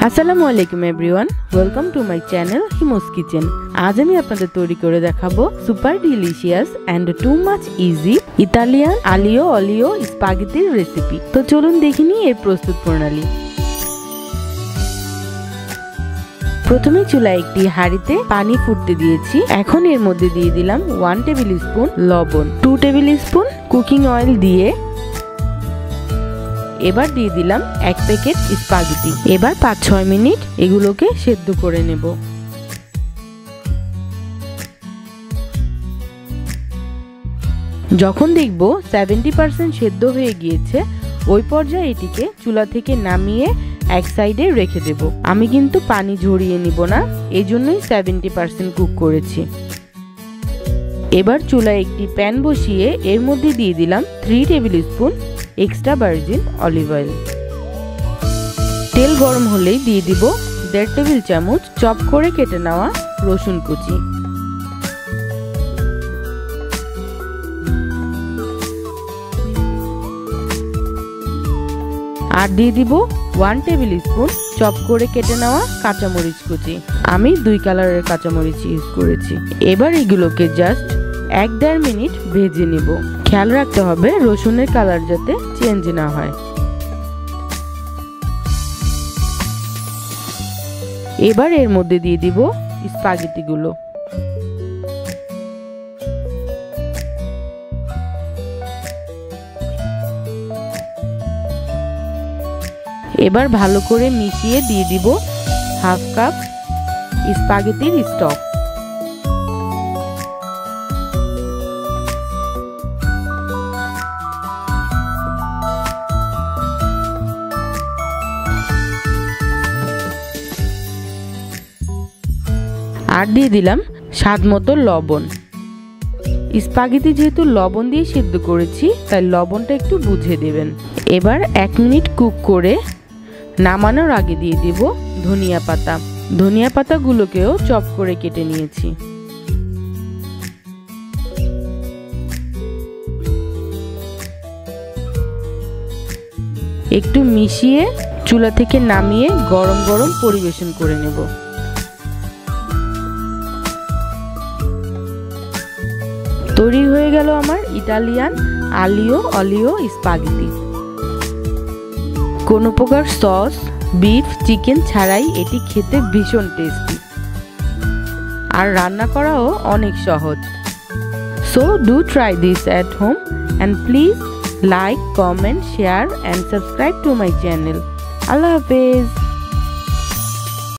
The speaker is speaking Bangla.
আসসালামু আলাইকুম everyone, welcome to my channel Himu's kitchen. আজ আমি আপনাদের তৈরি করে দেখাবো super delicious and too much easy Italian aglio olio স্পাগেটির রেসিপি। তো চলুন দেখে নিই এর প্রস্তুত প্রণালী। প্রথমে চুলায় একটি হাঁড়িতে পানি ফুটতে দিয়েছি। এখন এর মধ্যে দিয়ে দিলাম 1 টেবিল স্পুন লবণ, 2 টেবিল স্পুন কুকিং অয়েল দিয়ে এবার দিয়ে দিলাম 1 প্যাকেট স্পাগেটি। এবার 5-6 মিনিট এগুলোকে সেদ্ধ করে নেব। যখন দেখব 70% সেদ্ধ হয়ে গিয়েছে, ওই পর্যায়ে এটিকে চুলা থেকে নামিয়ে এক সাইডে রেখে দেব। আমি কিন্তু পানি ঝরিয়ে নিব না, এজন্যই 70% কুক করেছি। এবার চুলায় একটি প্যান বসিয়ে এর মধ্যে দিয়ে দিলাম 3 table spoon extra virgin olive oil. তেল গরম হলেই দিয়ে দিব 1.5 টেবিল চামচ চপ করে কেটে নেওয়া রসুন কুচি। আর দিয়ে দিব 1 টেবিল স্পুন চপ করে কেটে নেওয়া কাঁচামরিচ কুচি। আমি 2 কালারের কাঁচামরিচ ইউজ করেছি। এবার এগুলোকে জাস্ট 1-1.5 মিনিট ভেজে নেব। খেয়াল রাখতে হবে রসুনের কালার যাতে চেঞ্জ না হয়। এবার এর মধ্যে দিয়ে দিব স্পাগেটিগুলো। এবার ভালো করে মিশিয়ে দিয়ে দিব 1/2 কাপ স্পাগেটির স্টক। আর দিয়ে দিলাম স্বাদ মতো লবণ। স্পাগেটি যেহেতু লবণ দিয়ে সিদ্ধ করেছি, তাই লবণটা একটু বুঝে দেবেন। এবার 1 মিনিট কুক করে নামানোর আগে দিয়ে দিব ধনিয়া পাতা। ধনিয়া পাতাগুলোকেও চপ করে কেটে নিয়েছি। একটু মিশিয়ে চুলা থেকে নামিয়ে গরম গরম পরিবেশন করে নেব। তৈরি হয়ে গেল আমার ইটালিয়ান আলিও অলিও স্পাগেটি। কোনো প্রকার সস, বিফ, চিকেন ছাড়াই এটি খেতে ভীষণ টেস্টি আর রান্না করাও অনেক সহজ। So do try this at home and please like, comment, share and subscribe to my channel. আল্লাহ হাফেজ।